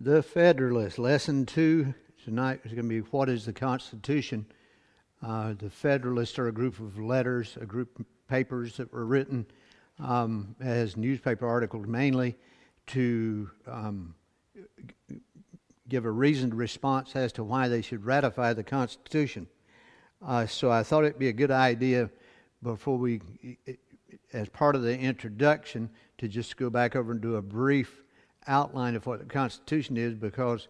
The Federalist, Lesson 2. Tonight is going to be What is the Constitution? The Federalists are a group of letters, a group of papers that were written as newspaper articles mainly to give a reasoned response as to why they should ratify the Constitution. So I thought it'd be a good idea before we, as part of the introduction, to just go back over and do a brief outline of what the Constitution is, because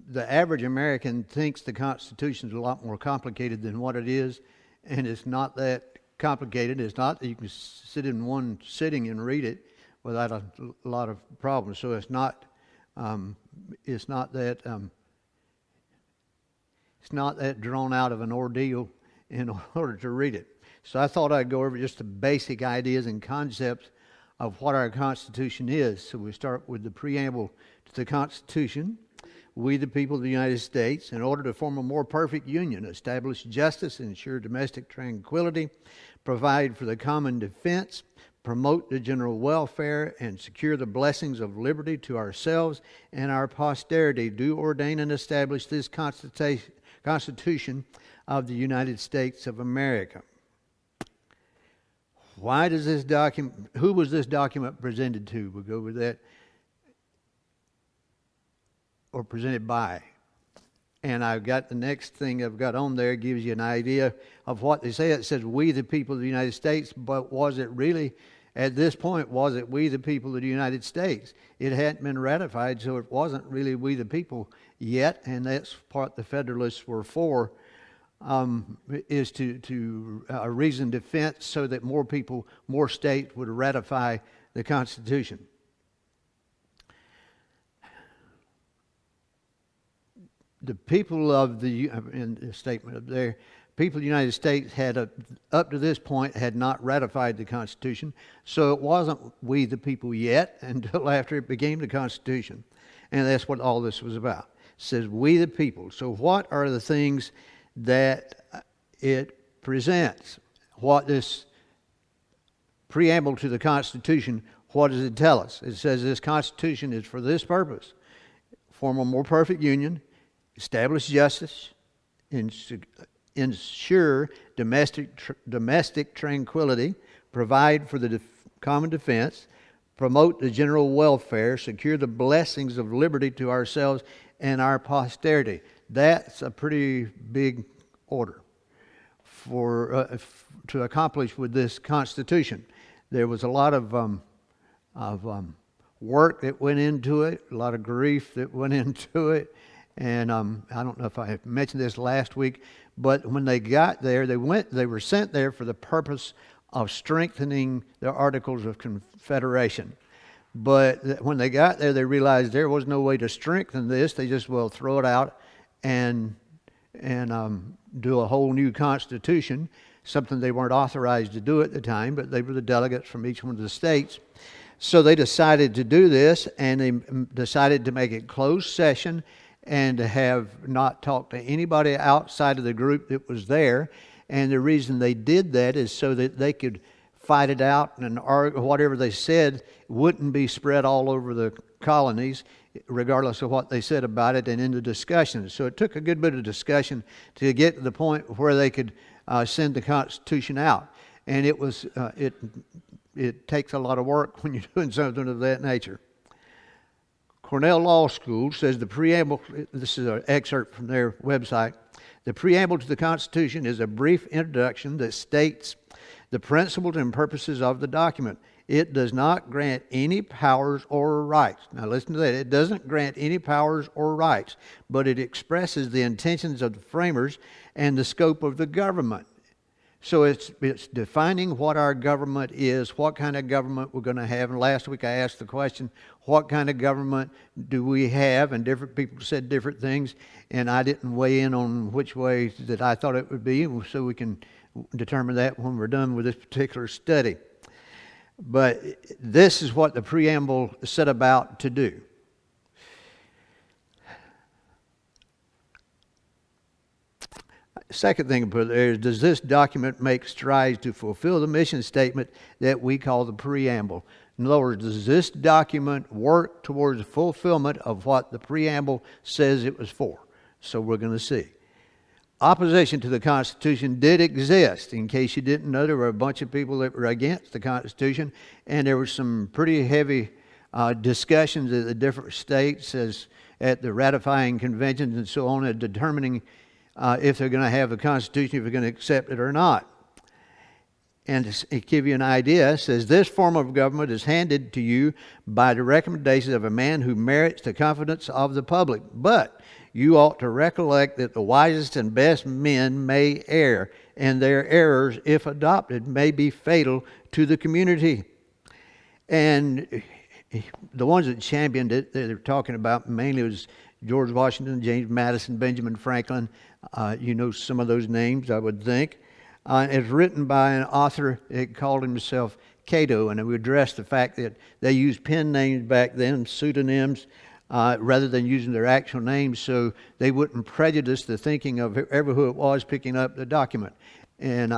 the average American thinks the Constitution is a lot more complicated than what it is, and it's not that complicated. It's not that you can sit in one sitting and read it without a lot of problems. So it's not that drawn out of an ordeal in order to read it. So I thought I'd go over just the basic ideas and concepts of what our Constitution is. So we start with the preamble to the Constitution. We, the people of the United States, in order to form a more perfect union, establish justice, ensure domestic tranquility, provide for the common defense, promote the general welfare, and secure the blessings of liberty to ourselves and our posterity, do ordain and establish this Constitution of the United States of America. Why does this document, who was this document presented to? We'll go with that. Or presented by. And I've got the next thing I've got on there gives you an idea of what they say. It says, we the people of the United States, but was it really, at this point, was it we the people of the United States? It hadn't been ratified, so it wasn't really we the people yet, and that's what the Federalists were for, is to a reasoned defense so that more people, more states would ratify the Constitution. The people of in the statement up there, people of the United States had, up to this point, had not ratified the Constitution. So it wasn't we the people yet until after it became the Constitution. And that's what all this was about. It says we the people. So what are the things that it presents? What this preamble to the Constitution, what does it tell us? It says this Constitution is for this purpose: form a more perfect union, establish justice, ensure domestic tranquility, provide for the common defense, promote the general welfare, secure the blessings of liberty to ourselves and our posterity. That's a pretty big order to accomplish with this Constitution. There was a lot of work that went into it, a lot of grief that went into it. And I don't know if I mentioned this last week, but when they got there, they were sent there for the purpose of strengthening the Articles of Confederation. But when they got there, they realized there was no way to strengthen this. They just, throw it out and do a whole new Constitution, something they weren't authorized to do at the time, but they were the delegates from each one of the states. So they decided to do this, and they decided to make it closed session and to have not talked to anybody outside of the group that was there. And the reason they did that is so that they could fight it out, and whatever they said wouldn't be spread all over the colonies, regardless of what they said about it, and in the discussion. So it took a good bit of discussion to get to the point where they could send the Constitution out. And it was it takes a lot of work when you're doing something of that nature. Cornell Law School says the preamble, this is an excerpt from their website, the preamble to the Constitution is a brief introduction that states the principles and purposes of the document. It does not grant any powers or rights. Now listen to that. It doesn't grant any powers or rights, but it expresses the intentions of the framers and the scope of the government. So it's defining what our government is, what kind of government we're going to have. And last week I asked the question, what kind of government do we have? And different people said different things, and I didn't weigh in on which way that I thought it would be, so we can determine that when we're done with this particular study. But this is what the preamble set about to do. Second thing I put there is, does this document make strides to fulfill the mission statement that we call the preamble? In other words, does this document work towards the fulfillment of what the preamble says it was for? So we're going to see. Opposition to the Constitution did exist. In case you didn't know, there were a bunch of people that were against the Constitution, and there were some pretty heavy discussions at the different states at the ratifying conventions and so on, determining if they're going to have the Constitution, if they're going to accept it or not. And to give you an idea, it says, this form of government is handed to you by the recommendations of a man who merits the confidence of the public. But you ought to recollect that the wisest and best men may err, and their errors, if adopted, may be fatal to the community. And the ones that championed it, they're talking about mainly was George Washington, James Madison, Benjamin Franklin. You know some of those names, I would think. It's written by an author that called himself Cato, and it would address the fact that they used pen names back then, pseudonyms, rather than using their actual names, so they wouldn't prejudice the thinking of whoever who it was picking up the document. And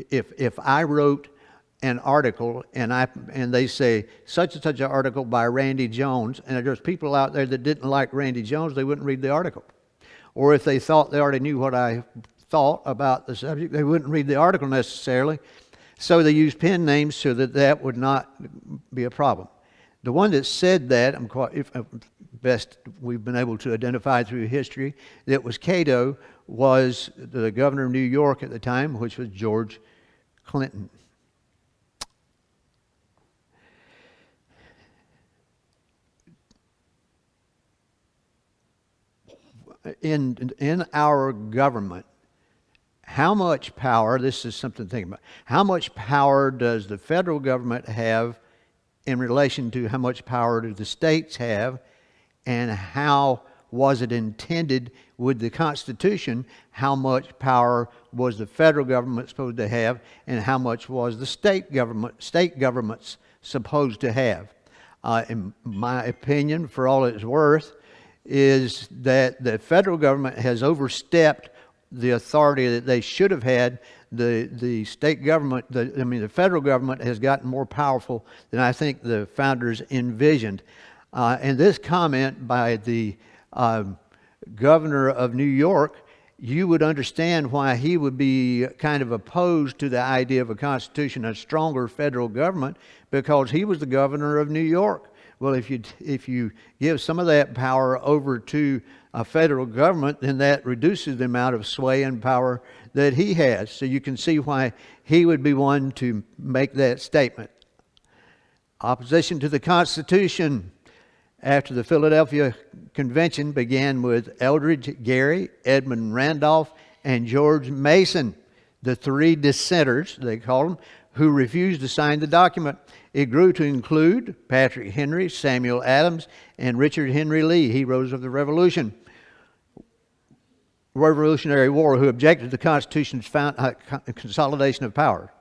if I wrote an article and they say such and such an article by Randy Jones, and there's people out there that didn't like Randy Jones, they wouldn't read the article. Or if they thought they already knew what I thought about the subject, they wouldn't read the article necessarily. So they used pen names so that would not be a problem. The one that said that, best we've been able to identify through history, that was Cato, was the governor of New York at the time, which was George Clinton. In our government, how much power, this is something to think about, how much power does the federal government have in relation to how much power do the states have, and how was it intended with the Constitution? How much power was the federal government supposed to have, and how much was the state governments supposed to have? In my opinion, for all it's worth, is that the federal government has overstepped the authority that they should have had. The state government, the federal government has gotten more powerful than I think the founders envisioned. And this comment by the governor of New York, you would understand why he would be kind of opposed to the idea of a constitution, a stronger federal government, because he was the governor of New York. Well, if you give some of that power over to a federal government, then that reduces the amount of sway and power that he has. So you can see why he would be one to make that statement. Opposition to the Constitution after the Philadelphia Convention began with Eldridge Gary, Edmund Randolph, and George Mason, the three dissenters, they called them, who refused to sign the document. It grew to include Patrick Henry, Samuel Adams, and Richard Henry Lee, heroes of the Revolutionary War, who objected to the Constitution's consolidation of power.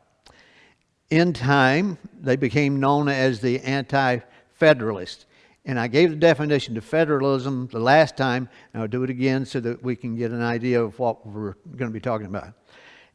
In time, they became known as the Anti-Federalist. And I gave the definition to federalism the last time, and I'll do it again so that we can get an idea of what we're going to be talking about.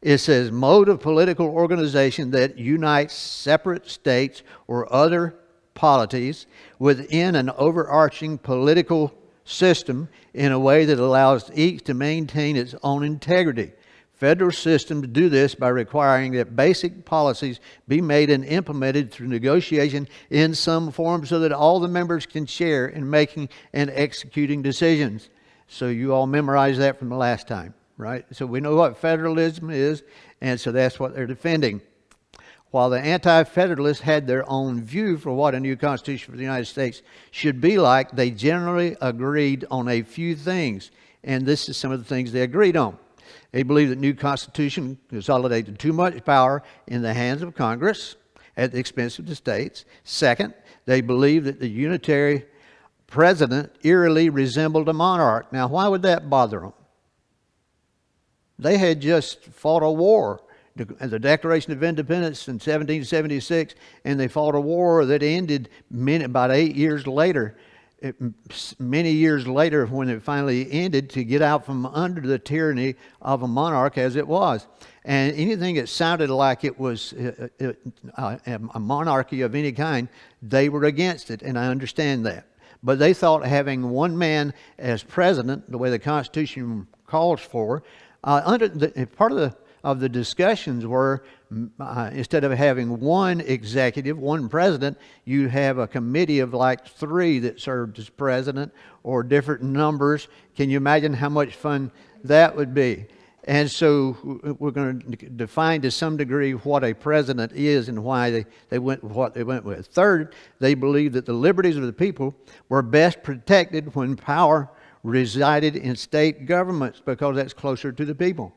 It says, mode of political organization that unites separate states or other polities within an overarching political system in a way that allows each to maintain its own integrity. Federal systems do this by requiring that basic policies be made and implemented through negotiation in some form so that all the members can share in making and executing decisions. So you all memorize that from the last time, right? So we know what federalism is, and so that's what they're defending. While the Anti-Federalists had their own view for what a new Constitution for the United States should be like, they generally agreed on a few things, and this is some of the things they agreed on. They believed that new Constitution consolidated too much power in the hands of Congress at the expense of the states. Second, they believed that the unitary president eerily resembled a monarch. Now, why would that bother them? They had just fought a war, the Declaration of Independence in 1776, and they fought a war that ended about 8 years later. many years later, when it finally ended, to get out from under the tyranny of a monarch as it was. And anything that sounded like it was a monarchy of any kind, they were against it, and I understand that. But they thought having one man as president, the way the Constitution calls for, part of the discussions were, instead of having one executive, one president, you have a committee of like 3 that served as president, or different numbers. Can you imagine how much fun that would be? And so we're going to define to some degree what a president is and why they went with what they went with. Third, they believed that the liberties of the people were best protected when power resided in state governments, because that's closer to the people.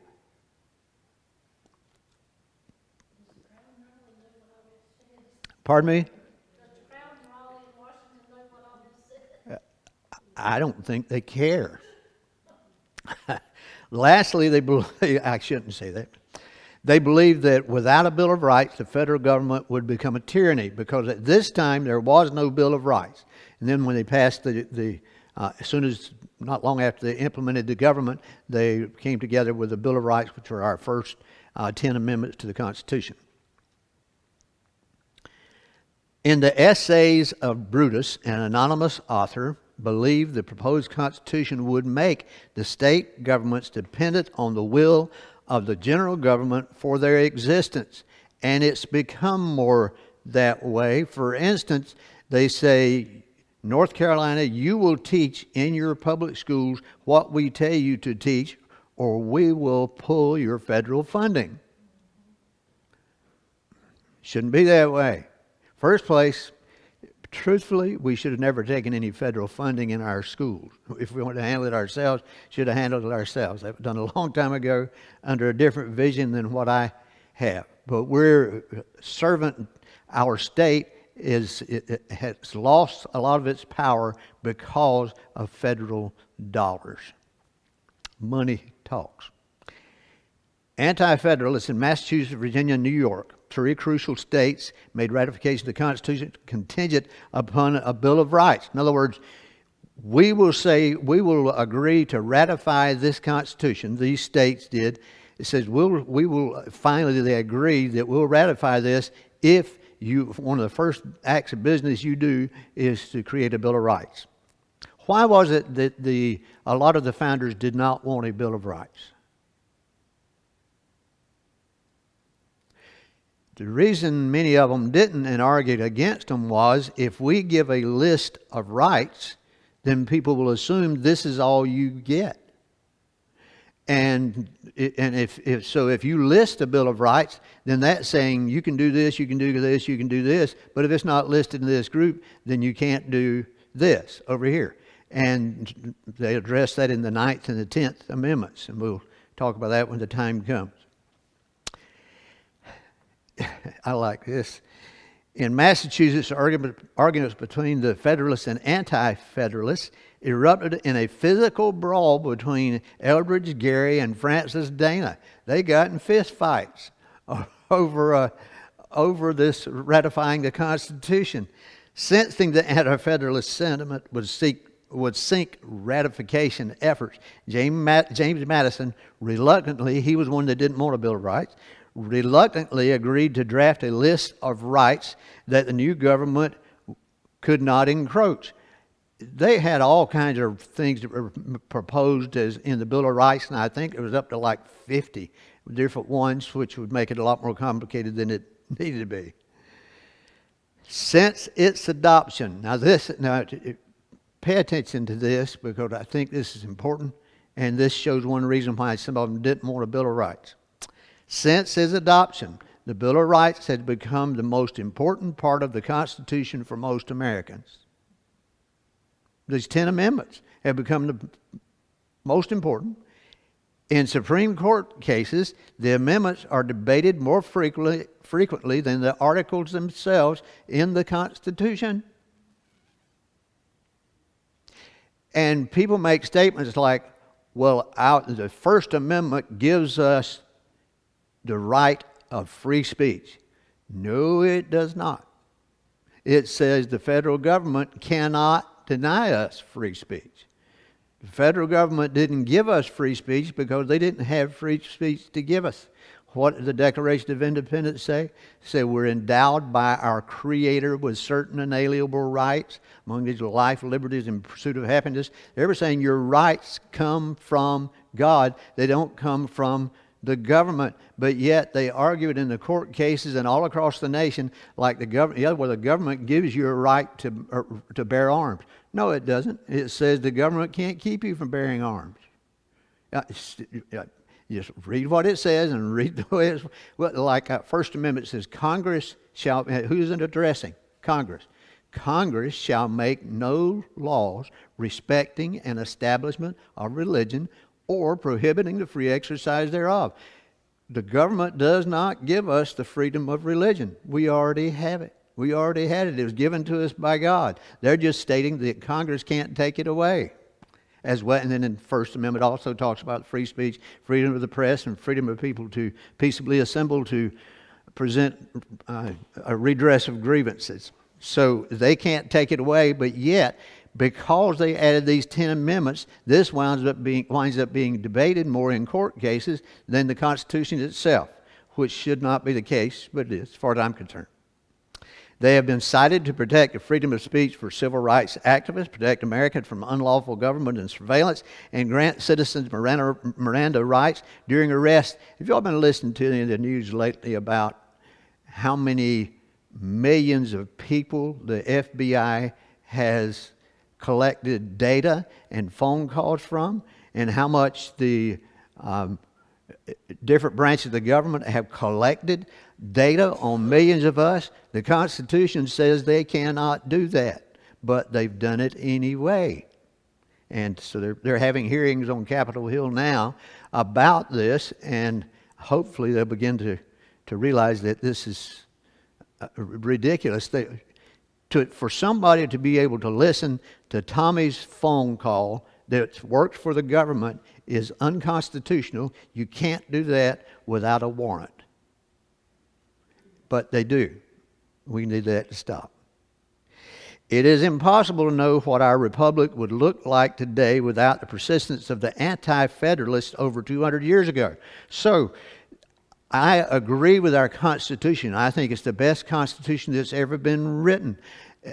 Pardon me? I don't think they care. Lastly, they believe, I shouldn't say that. They believed that without a Bill of Rights, the federal government would become a tyranny, because at this time there was no Bill of Rights. And then when they passed as soon as, not long after they implemented the government, they came together with the Bill of Rights, which were our first 10 amendments to the Constitution. In the essays of Brutus, an anonymous author believed the proposed Constitution would make the state governments dependent on the will of the general government for their existence. And it's become more that way. For instance, they say, North Carolina, you will teach in your public schools what we tell you to teach, or we will pull your federal funding. Shouldn't be that way. First place, truthfully, we should have never taken any federal funding in our schools. If we wanted to handle it ourselves, should have handled it ourselves. That was done a long time ago under a different vision than what I have. But we're servant. Our state has lost a lot of its power because of federal dollars. Money talks. Anti-Federalists in Massachusetts, Virginia, and New York, 3 crucial states, made ratification of the Constitution contingent upon a Bill of Rights. In other words, we will agree to ratify this Constitution. These states did. It says finally they agree that we'll ratify this if one of the first acts of business you do is to create a Bill of Rights. Why was it that a lot of the founders did not want a Bill of Rights? The reason many of them didn't and argued against them was, if we give a list of rights, then people will assume this is all you get. And if you list a Bill of Rights, then that's saying you can do this, you can do this, you can do this. But if it's not listed in this group, then you can't do this over here. And they address that in the 9th and the 10th Amendments. And we'll talk about that when the time comes. I like this. In Massachusetts, arguments between the Federalists and Anti-Federalists erupted in a physical brawl between Elbridge Gerry and Francis Dana. They got in fist fights over this ratifying the Constitution. Sensing the Anti-Federalist sentiment would sink ratification efforts, James Madison reluctantly, he was one that didn't want a Bill of Rights, reluctantly agreed to draft a list of rights that the new government could not encroach. They had all kinds of things that were proposed as in the Bill of Rights, and I think it was up to like 50 different ones, which would make it a lot more complicated than it needed to be. Since its adoption, pay attention to this, because I think this is important, and this shows one reason why some of them didn't want a Bill of Rights. Since its adoption, the Bill of Rights has become the most important part of the Constitution for most Americans. These 10 amendments have become the most important. In Supreme Court cases, the amendments are debated more frequently than the articles themselves in the Constitution. And people make statements like, well, the First Amendment gives us the right of free speech. No, it does not. It says the federal government cannot deny us free speech. The federal government didn't give us free speech because they didn't have free speech to give us. What did the Declaration of Independence say? It said we're endowed by our Creator with certain inalienable rights, among these life, liberties, and pursuit of happiness. They were saying your rights come from God. They don't come from the government. But yet they argue it in the court cases and all across the nation like the government. Yeah, well, the government gives you a right to bear arms. No, it doesn't. It says the government can't keep you from bearing arms. Just read what it says and read the way it's... Well, like First Amendment says, Congress shall... Who's it addressing? Congress. Congress shall make no laws respecting an establishment of religion or prohibiting the free exercise thereof. The government does not give us the freedom of religion. We already have it. We already had it. It was given to us by God. They're just stating that Congress can't take it away. As well, and then in the First Amendment also talks about free speech, freedom of the press, and freedom of people to peaceably assemble to present a redress of grievances. So they can't take it away, but yet, because they added these 10 amendments, this winds up being debated more in court cases than the Constitution itself, which should not be the case, but it is, as far as I'm concerned. They have been cited to protect the freedom of speech for civil rights activists, protect Americans from unlawful government and surveillance, and grant citizens Miranda rights during arrest. Have you all been listening to the news lately about how many millions of people the FBI has collected data and phone calls from, and how much the different branches of the government have collected data on millions of us? The Constitution says they cannot do that, but they've done it anyway. And so they're having hearings on Capitol Hill now about this, and hopefully they'll begin to realize that this is ridiculous. For somebody to be able to listen to Tommy's phone call that works for the government is unconstitutional. You can't do that without a warrant. But they do. We need that to stop. It is impossible to know what our republic would look like today without the persistence of the anti-federalists over 200 years ago. So, I agree with our Constitution. I think it's the best Constitution that's ever been written.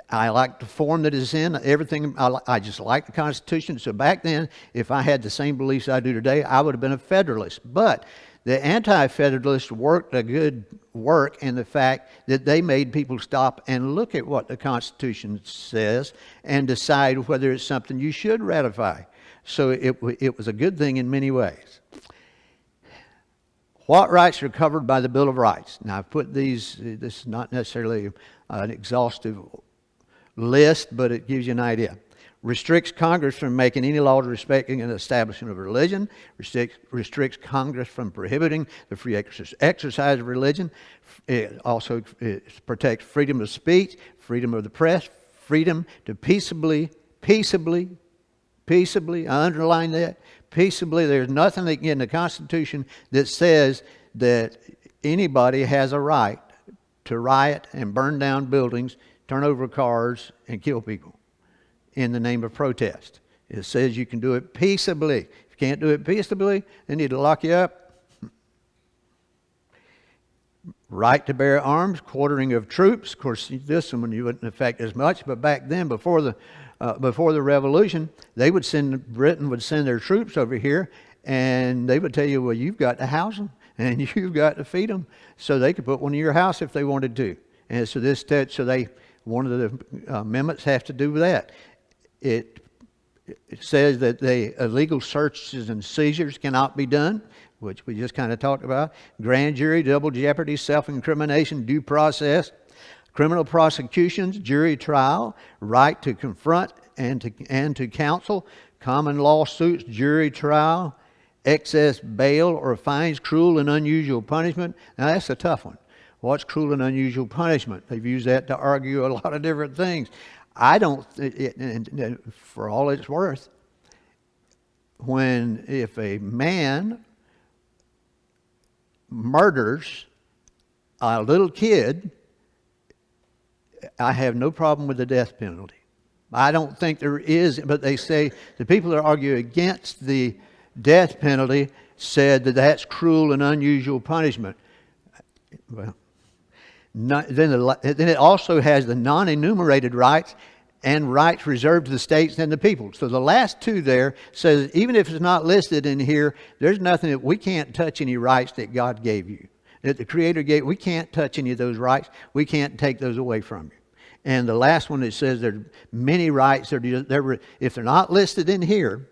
I like the form that it's in. Everything. I just like the Constitution. So back then, if I had the same beliefs I do today, I would have been a Federalist. But the Anti-Federalists worked a good work in the fact that they made people stop and look at what the Constitution says and decide whether it's something you should ratify. So it was a good thing in many ways. What rights are covered by the Bill of Rights? Now, I've put this is not necessarily an exhaustive list, but it gives you an idea. Restricts Congress from making any laws respecting an establishment of religion, restricts Congress from prohibiting the free exercise of religion. It also protects freedom of speech, freedom of the press, freedom to peaceably, I underline that, peaceably. There's nothing in the Constitution that says that anybody has a right to riot and burn down buildings, turn over cars, and kill people in the name of protest. It says you can do it peaceably. If you can't do it peaceably, they need to lock you up. Right to bear arms, quartering of troops. Of course, this one you wouldn't affect as much, but back then, before the Revolution, Britain would send their troops over here, and they would tell you, well, you've got to house them, and you've got to feed them, so they could put one in your house if they wanted to. And so one of the amendments have to do with that. It says that the illegal searches and seizures cannot be done, which we just kind of talked about. Grand jury, double jeopardy, self-incrimination, due process, criminal prosecutions, jury trial, right to confront and to counsel, common law suits, jury trial, excess bail or fines, cruel and unusual punishment. Now that's a tough one. What's cruel and unusual punishment? They've used that to argue a lot of different things. I don't, for all it's worth, if a man murders a little kid, I have no problem with the death penalty. I don't think there is, but they say the people that argue against the death penalty said that that's cruel and unusual punishment. Well, then it also has the non-enumerated rights and rights reserved to the states and the people. So the last two there says even if it's not listed in here, there's nothing that we can't touch any rights that God gave you, that the Creator gave. We can't touch any of those rights. We can't take those away from you. And the last one, it says there are many rights. If they're not listed in here,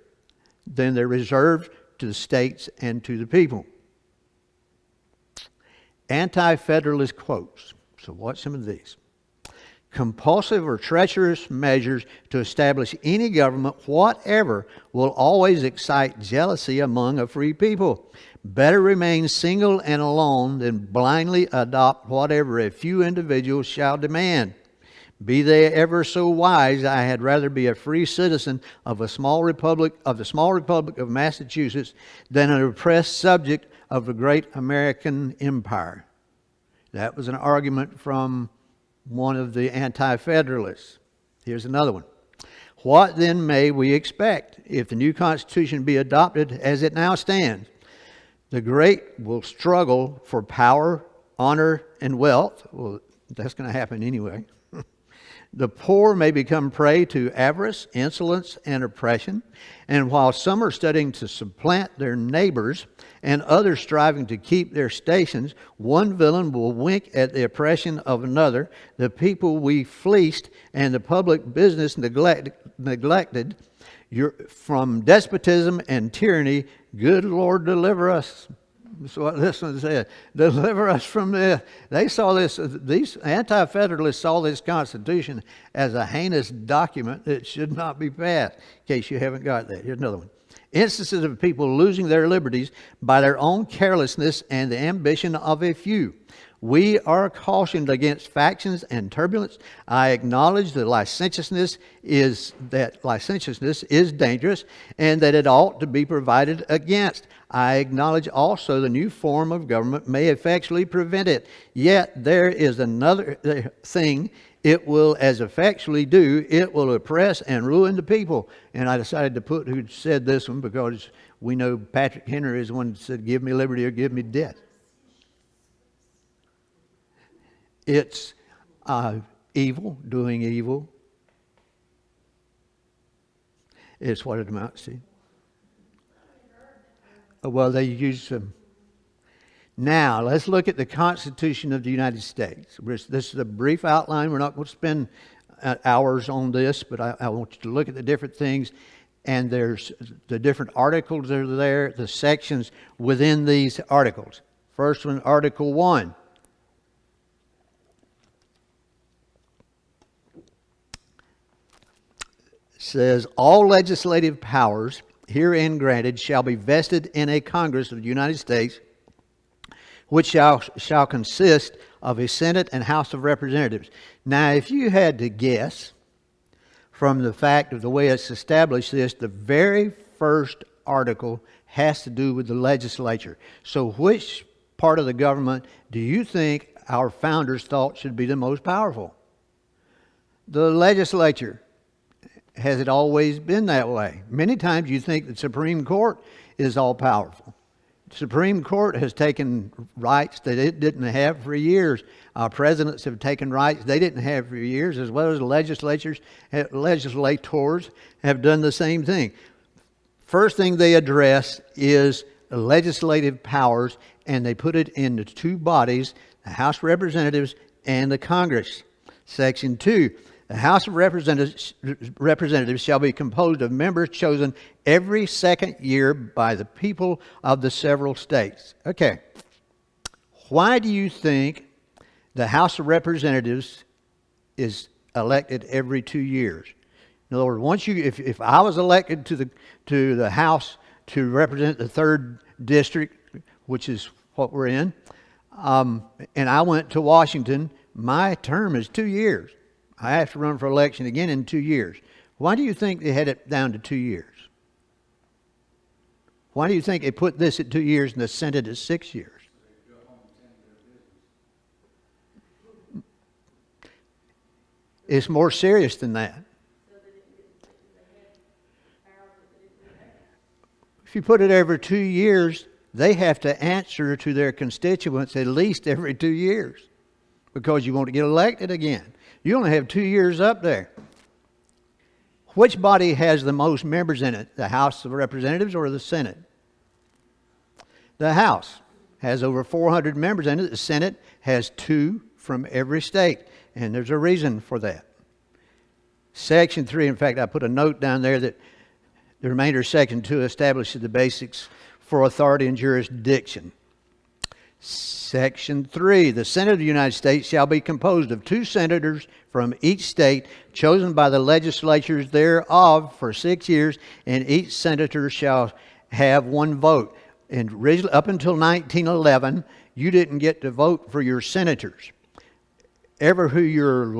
then they're reserved to the states and to the people. Anti-Federalist quotes. So watch some of these. Compulsive or treacherous measures to establish any government, whatever, will always excite jealousy among a free people. Better remain single and alone than blindly adopt whatever a few individuals shall demand. Be they ever so wise, I had rather be a free citizen of the small republic of Massachusetts than an oppressed subject of the great American empire. That was an argument from one of the anti-federalists. Here's another one. What then may we expect if the new Constitution be adopted as it now stands? The great will struggle for power, honor, and wealth. Well, that's going to happen anyway. The poor may become prey to avarice, insolence, and oppression. And while some are studying to supplant their neighbors and others striving to keep their stations, one villain will wink at the oppression of another, the people we fleeced, and the public business neglected. From despotism and tyranny, good Lord, deliver us. That's what this one said. Deliver us from this. They saw this, these anti-federalists saw this Constitution as a heinous document that should not be passed. In case you haven't got that. Here's another one. Instances of people losing their liberties by their own carelessness and the ambition of a few. We are cautioned against factions and turbulence. I acknowledge that licentiousness is dangerous and that it ought to be provided against. I acknowledge also the new form of government may effectually prevent it. Yet there is another thing it will as effectually do. It will oppress and ruin the people. And I decided to put who said this one because we know Patrick Henry is the one that said, give me liberty or give me death. It's evil, doing evil. It's what it amounts to. Well, they use them. Now, let's look at the Constitution of the United States. This is a brief outline. We're not going to spend hours on this, but I want you to look at the different things. And there's the different articles that are there, the sections within these articles. First one, Article 1. Says all legislative powers herein granted shall be vested in a Congress of the United States, which shall consist of a Senate and House of Representatives. Now, if you had to guess from the fact of the way it's established this, the very first article has to do with the legislature. So which part of the government do you think our founders thought should be the most powerful? The legislature. Has it always been that way? Many times you think the Supreme Court is all powerful. The Supreme Court has taken rights that it didn't have for years. Our presidents have taken rights they didn't have for years, as well as legislators have done the same thing. First thing they address is legislative powers, and they put it into two bodies, the House of Representatives and the Congress. Section 2. The House of Representatives shall be composed of members chosen every second year by the people of the several states. Okay. Why do you think the House of Representatives is elected every 2 years? In other words, if I was elected to the House to represent the 3rd District, which is what we're in, and I went to Washington, my term is 2 years. I have to run for election again in 2 years. Why do you think they had it down to 2 years? Why do you think they put this at 2 years and the Senate at 6 years? It's more serious than that. So that If you put it every 2 years, they have to answer to their constituents at least every 2 years because you want to get elected again. You only have 2 years up there. Which body has the most members in it, the House of Representatives or the Senate? The House has over 400 members in it. The Senate has 2 from every state, and there's a reason for that. Section 3, in fact, I put a note down there that the remainder of Section 2 establishes the basics for authority and jurisdiction. Section 3, the Senate of the United States shall be composed of 2 senators from each state, chosen by the legislatures thereof for 6 years, and each senator shall have 1 vote. And originally, up until 1911, you didn't get to vote for your senators. Ever who your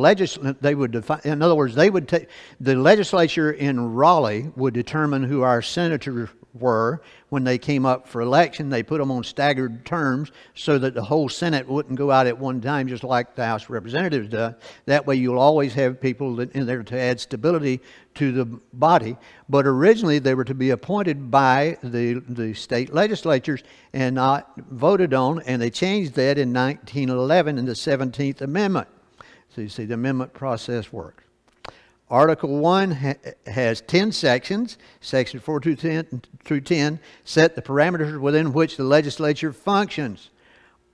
they would define, in other words, they would take, the legislature in Raleigh would determine who our senators were when they came up for election. They put them on staggered terms so that the whole Senate wouldn't go out at one time, just like the House of Representatives does. That way you'll always have people in there to add stability to the body. But originally they were to be appointed by the state legislatures and not voted on, and they changed that in 1911 in the 17th Amendment. So you see the amendment process works. Article 1 has 10 sections. Section 4 through 10 set the parameters within which the legislature functions.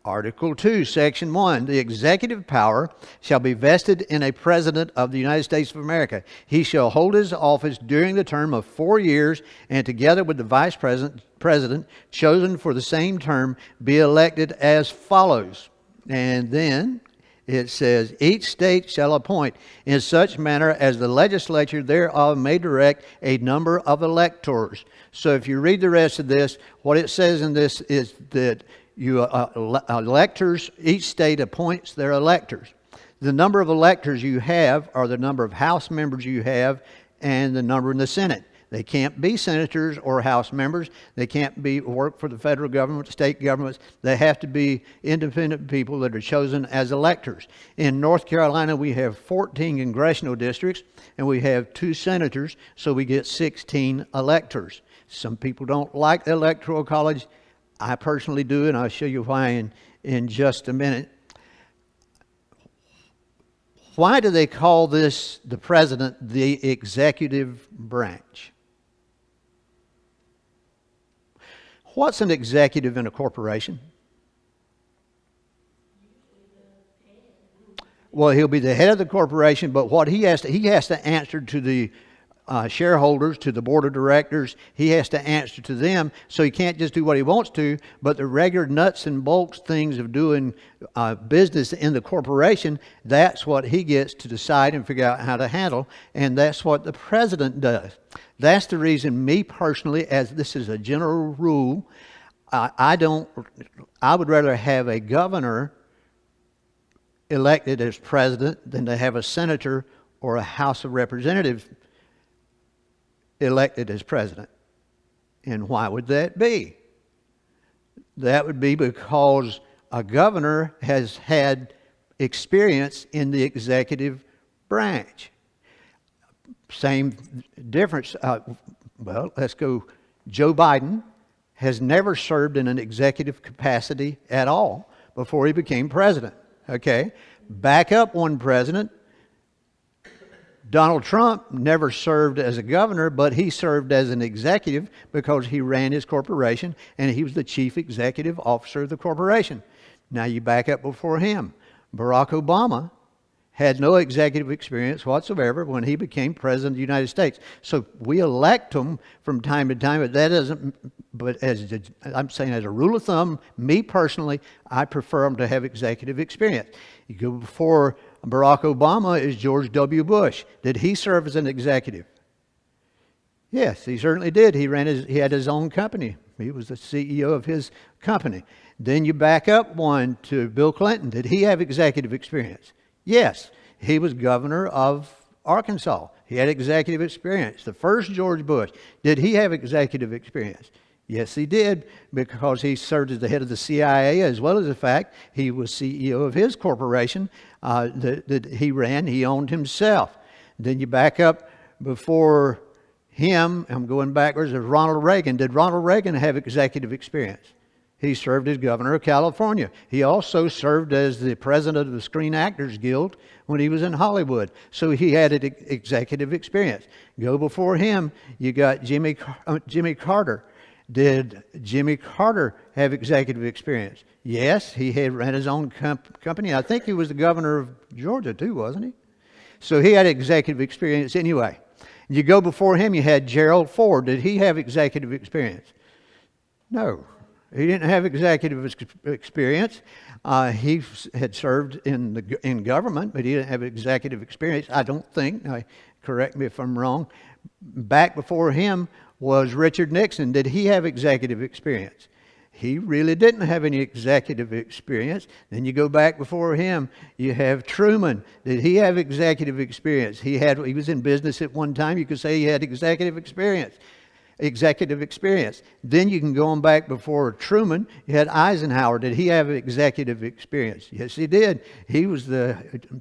Article 2, Section 1, the executive power shall be vested in a President of the United States of America. He shall hold his office during the term of 4 years, and together with the Vice President chosen for the same term, be elected as follows. And then it says, each state shall appoint in such manner as the legislature thereof may direct a number of electors. So if you read the rest of this, what it says in this is that electors, each state appoints their electors. The number of electors you have are the number of House members you have and the number in the Senate. They can't be senators or House members. They can't work for the federal government, state governments. They have to be independent people that are chosen as electors. In North Carolina, we have 14 congressional districts, and we have 2 senators, so we get 16 electors. Some people don't like the Electoral College. I personally do, and I'll show you why in just a minute. Why do they call this, the president, the executive branch? What's an executive in a corporation? Well, he'll be the head of the corporation, but what he has to answer to the shareholders, to the board of directors. He has to answer to them, so he can't just do what he wants to, but the regular nuts and bolts things of doing business in the corporation, that's what he gets to decide and figure out how to handle, and that's what the president does. That's the reason, me personally, as this is a general rule, I would rather have a governor elected as president than to have a senator or a House of Representatives elected as president. And why would that be? That would be because a governor has had experience in the executive branch. Same difference. Well, let's go. Joe Biden has never served in an executive capacity at all before he became president. Okay? Back up one president. Donald Trump never served as a governor, but he served as an executive because he ran his corporation and he was the chief executive officer of the corporation. Now you back up before him. Barack Obama had no executive experience whatsoever when he became president of the United States. So we elect him from time to time, but that doesn't, but I'm saying as a rule of thumb, me personally, I prefer him to have executive experience. You go before Barack Obama is George W. Bush. Did he serve as an executive? Yes, he certainly did. He had his own company. He was the CEO of his company. Then you back up one to Bill Clinton. Did he have executive experience? Yes, he was governor of Arkansas. He had executive experience. The first George Bush, did he have executive experience? Yes, he did, because he served as the head of the CIA, as well as the fact he was CEO of his corporation that he ran. He owned himself. Then you back up before him, I'm going backwards, is Ronald Reagan. Did Ronald Reagan have executive experience? He served as governor of California. He also served as the president of the Screen Actors Guild when he was in Hollywood. So he had executive experience. Go before him, you got Jimmy Carter. Did Jimmy Carter have executive experience? Yes, he had ran his own company. I think he was the governor of Georgia too, wasn't he? So he had executive experience anyway. You go before him, you had Gerald Ford. Did he have executive experience? No. He didn't have executive experience. He had served in government, but he didn't have executive experience, I don't think. Correct me if I'm wrong. Back before him was Richard Nixon. Did he have executive experience? He really didn't have any executive experience. Then you go back before him, you have Truman. Did he have executive experience? He was in business at one time. You could say he had executive experience. Then you can go on back before Truman. You had Eisenhower. Did he have executive experience? Yes, he did. He was the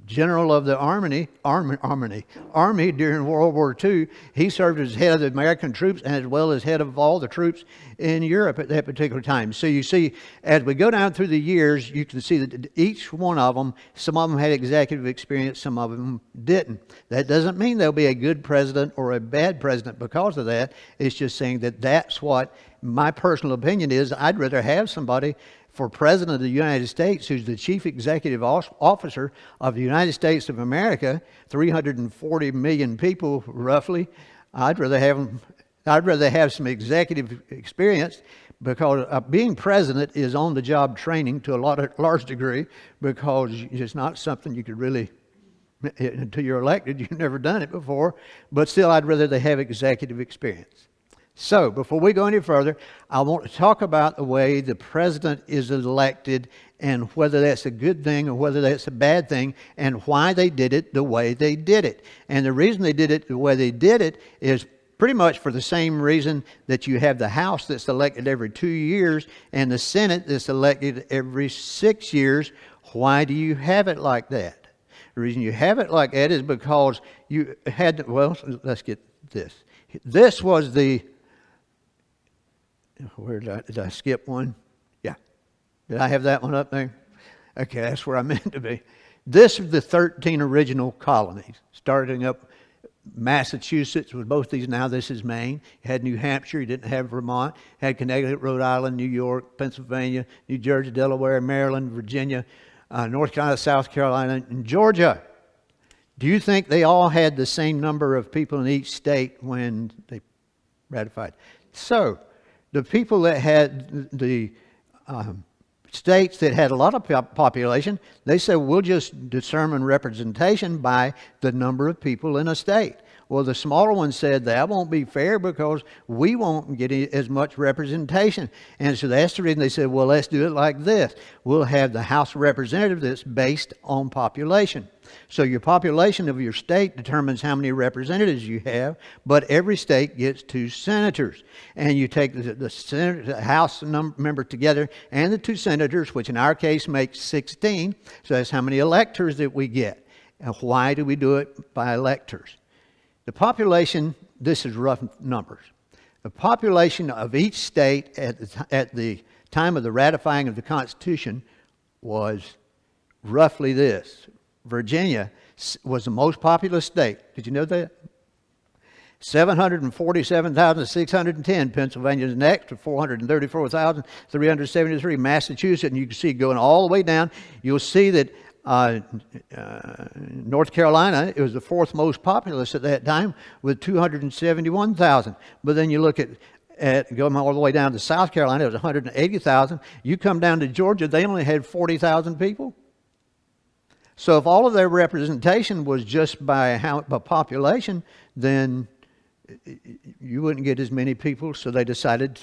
general of the Army during World War II. He served as head of the American troops and as well as head of all the troops in Europe at that particular time. So you see, as we go down through the years, you can see that each one of them, some of them had executive experience, some of them didn't. That doesn't mean they'll be a good president or a bad president because of that. It's just saying that that's what my personal opinion is. I'd rather have somebody for president of the United States who's the chief executive officer of the United States of America, 340 million people roughly. I'd rather have some executive experience because being president is on-the-job training to a large degree because it's not something you could really, until you're elected, you've never done it before. But still, I'd rather they have executive experience. So, before we go any further, I want to talk about the way the president is elected and whether that's a good thing or whether that's a bad thing and why they did it the way they did it. And the reason they did it the way they did it is pretty much for the same reason that you have the House that's elected every 2 years and the Senate that's elected every 6 years. Why do you have it like that? The reason you have it like that is because you had, let's get this. This was the, did I skip one? Yeah. Did I have that one up there? Okay, that's where I meant to be. This is the 13 original colonies, starting up Massachusetts with both these. Now this is Maine. You had New Hampshire. You didn't have Vermont. You had Connecticut, Rhode Island, New York, Pennsylvania, New Jersey, Delaware, Maryland, Virginia, North Carolina, South Carolina, and Georgia. Do you think they all had the same number of people in each state when they ratified? So the people that had the states that had a lot of population, they said, we'll just determine representation by the number of people in a state. Well, the smaller ones said that won't be fair because we won't get as much representation. And so that's the reason they said, well, let's do it like this. We'll have the House of Representatives that's based on population. So your population of your state determines how many representatives you have, but every state gets 2 senators. And you take the House members together and the 2 senators, which in our case makes 16. So that's how many electors that we get. And why do we do it by electors? The population, this is rough numbers. The population of each state at the time of the ratifying of the Constitution was roughly this. Virginia was the most populous state. Did you know that? 747,610. Pennsylvania is next with 434,373. Massachusetts, and you can see going all the way down, you'll see that North Carolina, it was the 4th most populous at that time with 271,000. But then you look at going all the way down to South Carolina, it was 180,000. You come down to Georgia, they only had 40,000 people. So if all of their representation was just by population, then you wouldn't get as many people. So they decided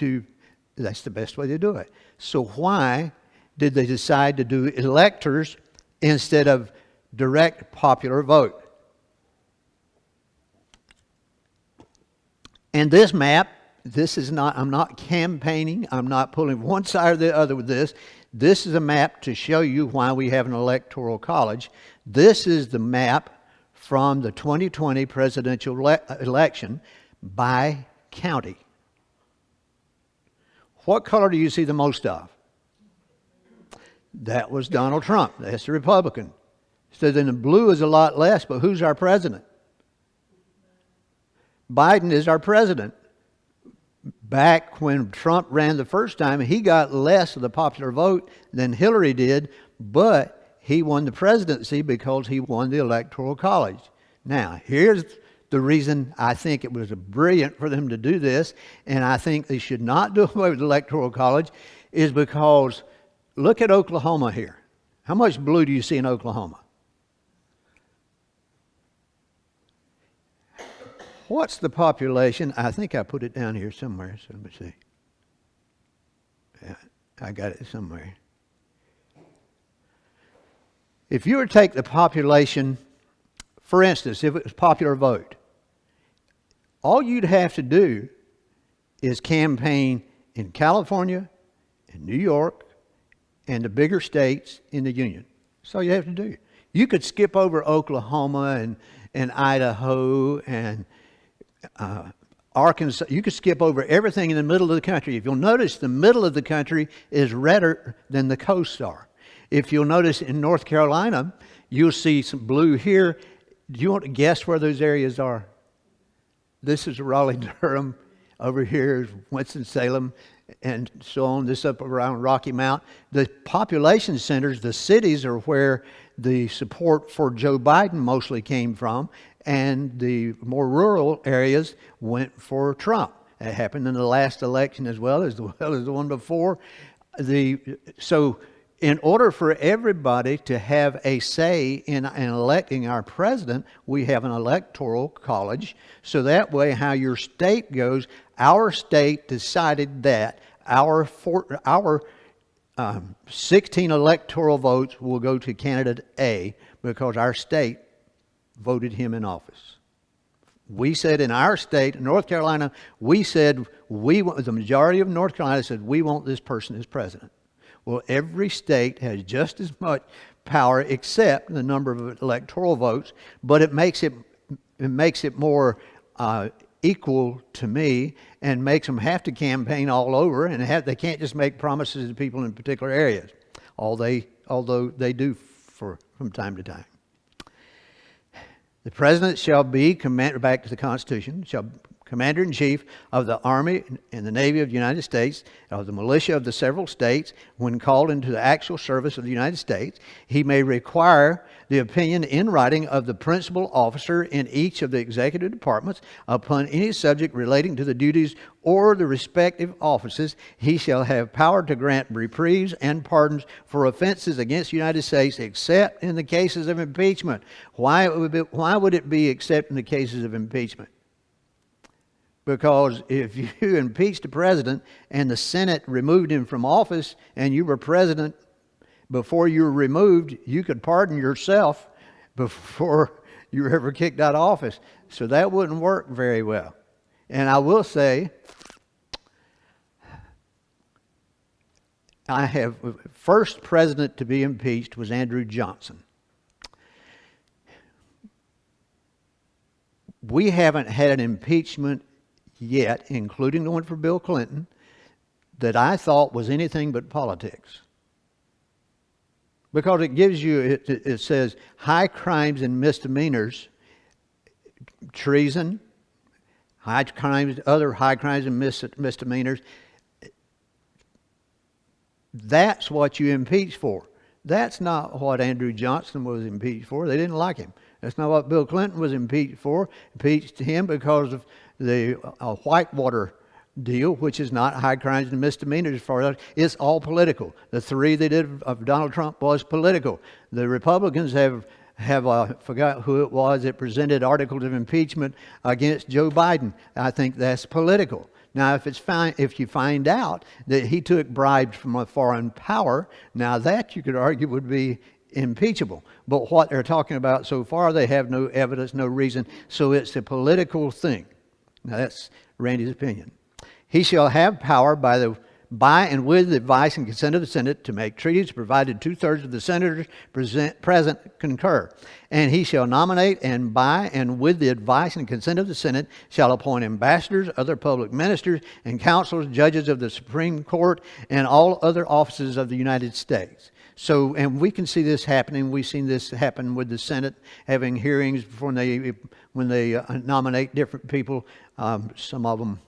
that's the best way to do it. So why did they decide to do electors instead of direct popular vote? And this map, I'm not campaigning. I'm not pulling one side or the other with this. This is a map to show you why we have an electoral college. This is the map from the 2020 presidential election. by county. What color do you see the most of? That was Donald Trump. That's the Republican. So then the blue is a lot less, but who's our president? Biden is our president. Back when Trump ran the first time, he got less of the popular vote than Hillary did, but he won the presidency because he won the Electoral College. Now, here's the reason I think it was brilliant for them to do this, and I think they should not do away with the Electoral College, is because look at Oklahoma here. How much blue do you see in Oklahoma? What's the population? I think I put it down here somewhere, so let me see. Yeah, I got it somewhere. If you were to take the population, for instance, if it was popular vote, all you'd have to do is campaign in California, in New York, and the bigger states in the Union. That's all you have to do. You could skip over Oklahoma and Idaho and Arkansas. You could skip over everything in the middle of the country. If you'll notice, the middle of the country is redder than the coasts are. If you'll notice in North Carolina, you'll see some blue here. Do you want to guess where those areas are? This is Raleigh-Durham. Over here is Winston-Salem and so on. This up around Rocky Mount. The population centers, the cities, are where the support for Joe Biden mostly came from, and the more rural areas went for Trump. That happened in the last election as well as the one before. So in order for everybody to have a say in electing our president, we have an electoral college. So that way, how your state goes, our state decided that our 16 electoral votes will go to candidate A because our state voted him in office. We said in our state, North Carolina, we said the majority of North Carolina said we want this person as president. Well, every state has just as much power except the number of electoral votes, but it makes it more equal to me and makes them have to campaign all over, and they can't just make promises to people in particular areas, although they do from time to time. The president shall be back to the Constitution, shall Commander-in-Chief of the Army and the Navy of the United States, of the militia of the several states, when called into the actual service of the United States. He may require the opinion in writing of the principal officer in each of the executive departments upon any subject relating to the duties or the respective offices. He shall have power to grant reprieves and pardons for offenses against the United States, except in the cases of impeachment. Why would it be except in the cases of impeachment? Because if you impeached the president and the Senate removed him from office and you were president before you were removed, you could pardon yourself before you were ever kicked out of office. So that wouldn't work very well. And I will say, first president to be impeached was Andrew Johnson. We haven't had an impeachment yet, including the one for Bill Clinton, that I thought was anything but politics. Because it gives you, it says high crimes and misdemeanors, treason, other high crimes and misdemeanors. That's what you impeach for. That's not what Andrew Johnson was impeached for. They didn't like him. That's not what Bill Clinton was impeached for. Impeached him because of the Whitewater deal, which is not high crimes and misdemeanors for us. It's all political. The three they did of Donald Trump was political. The Republicans have forgot who it was that presented articles of impeachment against Joe Biden. I think that's political. Now, if you find out that he took bribes from a foreign power, now that you could argue would be impeachable. But what they're talking about so far, they have no evidence, no reason. So it's a political thing. Now that's Randy's opinion. He shall have power by the by and with the advice and consent of the Senate, to make treaties, provided 2/3 of the senators present concur. And he shall nominate, and by and with the advice and consent of the Senate, shall appoint ambassadors, other public ministers, and counselors, judges of the Supreme Court, and all other offices of the United States. So, and we can see this happening. We've seen this happen with the Senate having hearings when they nominate different people. Some of them,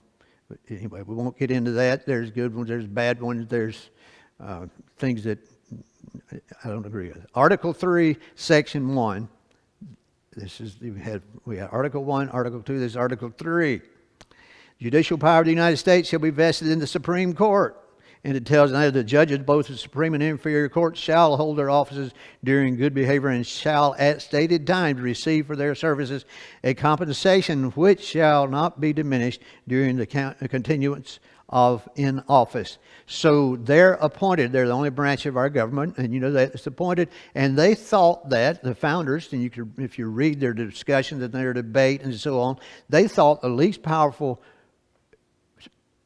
anyway, we won't get into that. There's good ones, there's bad ones, there's things that I don't agree with. Article 3, Section 1. This is, we had Article 1, Article 2, this is Article 3. Judicial power of the United States shall be vested in the Supreme Court. And it tells that the judges, both the Supreme and inferior courts, shall hold their offices during good behavior and shall at stated times receive for their services a compensation which shall not be diminished during the continuance of in office. So they're appointed. They're the only branch of our government, and you know that's appointed. And they thought that, the founders, and you could, if you read their discussions and their debate and so on, they thought the least powerful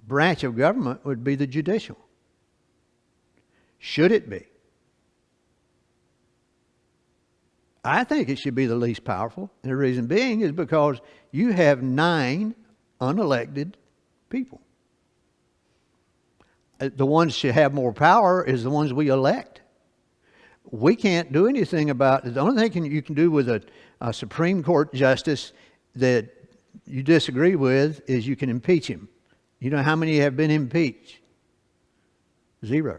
branch of government would be the judicial. Should it be? I think it should be the least powerful. And the reason being is because you have 9 unelected people. The ones should have more power is the ones we elect. We can't do anything about it. The only thing you can do with a Supreme Court justice that you disagree with is you can impeach him. You know how many have been impeached? 0.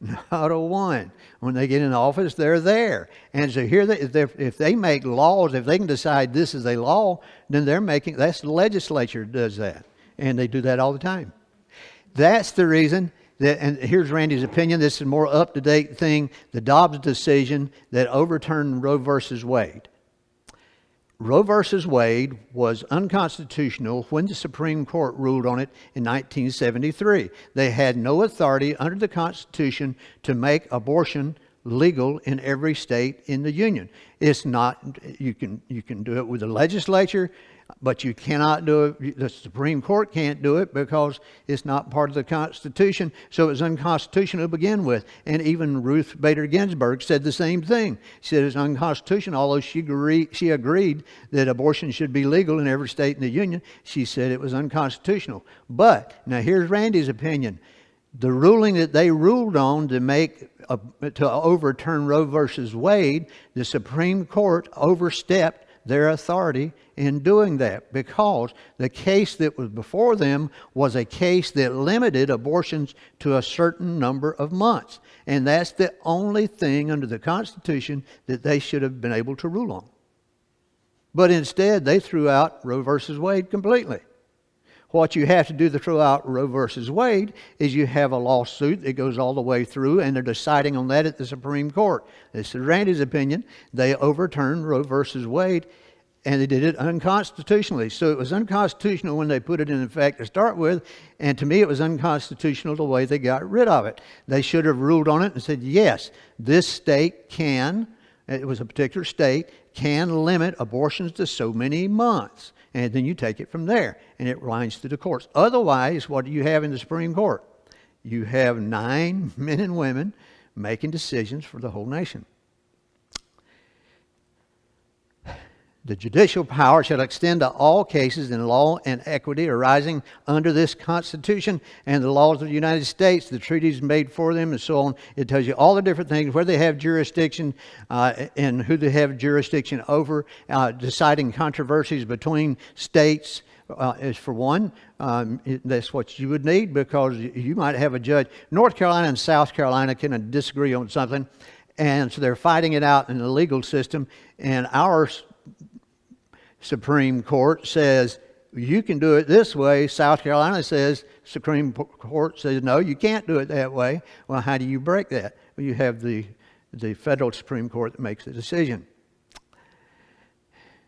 Not a one. When they get in office, they're there. And so here, if they make laws, if they can decide this is a law, then that's the legislature does that. And they do that all the time. That's the reason that, and here's Randy's opinion, this is a more up-to-date thing, the Dobbs decision that overturned Roe versus Wade. Roe versus Wade was unconstitutional when the Supreme Court ruled on it in 1973. They had no authority under the Constitution to make abortion legal in every state in the Union. It's not, you can do it with the legislature, but you cannot do it, the Supreme Court can't do it because it's not part of the Constitution, so it was unconstitutional to begin with. And even Ruth Bader Ginsburg said the same thing. She said it's unconstitutional, although she agreed that abortion should be legal in every state in the Union. She said it was unconstitutional. But, now here's Randy's opinion. The ruling that they ruled on to overturn Roe versus Wade, the Supreme Court overstepped their authority in doing that because the case that was before them was a case that limited abortions to a certain number of months. And that's the only thing under the Constitution that they should have been able to rule on. But instead, they threw out Roe versus Wade completely. What you have to do to throw out Roe versus Wade is you have a lawsuit that goes all the way through, and they're deciding on that at the Supreme Court. This is Randy's opinion. They overturned Roe versus Wade, and they did it unconstitutionally. So it was unconstitutional when they put it in effect to start with, and to me it was unconstitutional the way they got rid of it. They should have ruled on it and said, yes, this state can, it was a particular state, can limit abortions to so many months. And then you take it from there, and it runs through the courts. Otherwise, what do you have in the Supreme Court? You have 9 men and women making decisions for the whole nation. The judicial power shall extend to all cases in law and equity arising under this Constitution and the laws of the United States, the treaties made for them, and so on. It tells you all the different things, where they have jurisdiction and who they have jurisdiction over, deciding controversies between states. Is for one, that's what you would need, because you might have a judge. North Carolina and South Carolina can disagree on something, and so they're fighting it out in the legal system, and our Supreme Court says you can do it this way. South Carolina says, Supreme Court says, no, you can't do it that way. Well, how do you break that? Well, you have the federal Supreme Court that makes the decision.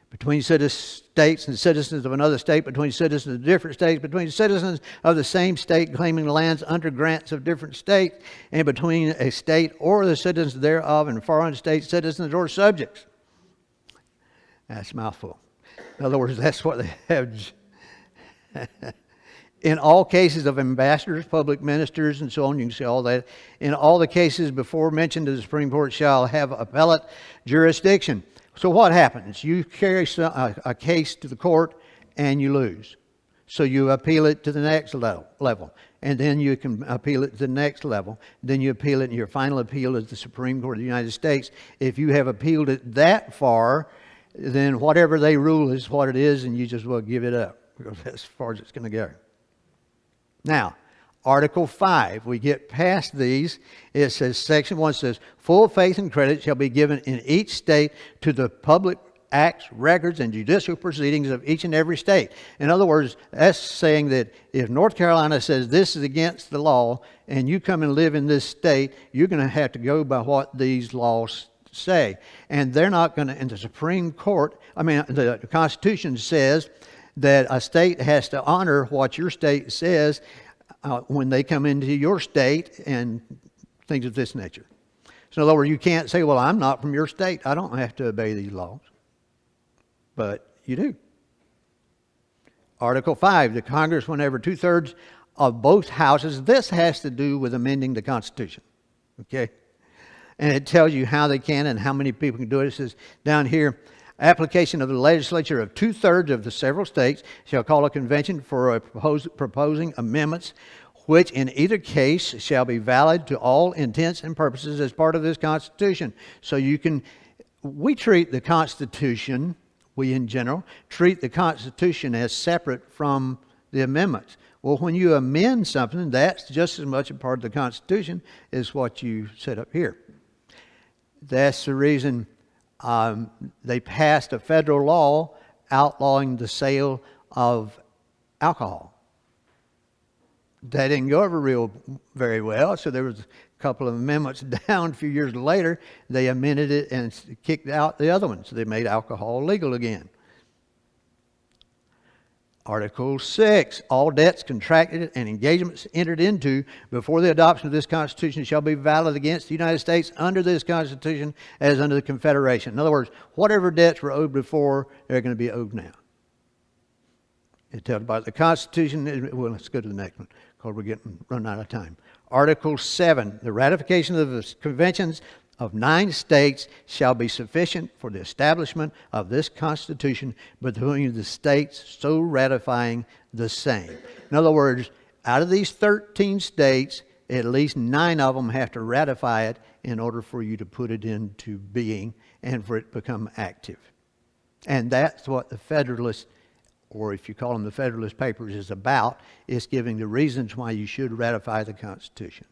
Between states and citizens of another state, between citizens of different states, between citizens of the same state claiming lands under grants of different states, and between a state or the citizens thereof and foreign state citizens or subjects. That's a mouthful. In other words, that's what they have. In all cases of ambassadors, public ministers, and so on, you can see all that. In all the cases before mentioned, the Supreme Court shall have appellate jurisdiction. So what happens? You carry a case to the court and you lose. So you appeal it to the next level. And then you can appeal it to the next level. Then you appeal it, and your final appeal is the Supreme Court of the United States. If you have appealed it that far, then whatever they rule is what it is, and you just will give it up, because that's as far as it's going to go. Now, Article 5, we get past these. It says, Section 1 says, full faith and credit shall be given in each state to the public acts, records, and judicial proceedings of each and every state. In other words, that's saying that if North Carolina says this is against the law and you come and live in this state, you're going to have to go by what these laws say. And they're not going to, in the Supreme Court, the Constitution says that a state has to honor what your state says when they come into your state and things of this nature. So in other words, you can't say, well, I'm not from your state. I don't have to obey these laws. But you do. Article 5, the Congress, whenever 2/3 of both houses, this has to do with amending the Constitution. Okay? And it tells you how they can and how many people can do it. It says down here, application of the legislature of 2/3 of the several states shall call a convention for proposing amendments, which in either case shall be valid to all intents and purposes as part of this Constitution. So we treat the Constitution, we in general, treat the Constitution as separate from the amendments. Well, when you amend something, that's just as much a part of the Constitution as what you set up here. That's the reason they passed a federal law outlawing the sale of alcohol. That didn't go over very well, so there was a couple of amendments down. A few years later, they amended it and kicked out the other one, so they made alcohol legal again. Article 6, all debts contracted and engagements entered into before the adoption of this Constitution shall be valid against the United States under this Constitution as under the Confederation. In other words, whatever debts were owed before, they're going to be owed now. It tells about the Constitution. Well, let's go to the next one, because we're running out of time. Article 7, the ratification of the conventions of 9 states shall be sufficient for the establishment of this Constitution between the states so ratifying the same. In other words, out of these 13 states, at least 9 of them have to ratify it in order for you to put it into being and for it to become active. And that's what the Federalist, or if you call them the Federalist Papers, is about. It's giving the reasons why you should ratify the Constitution.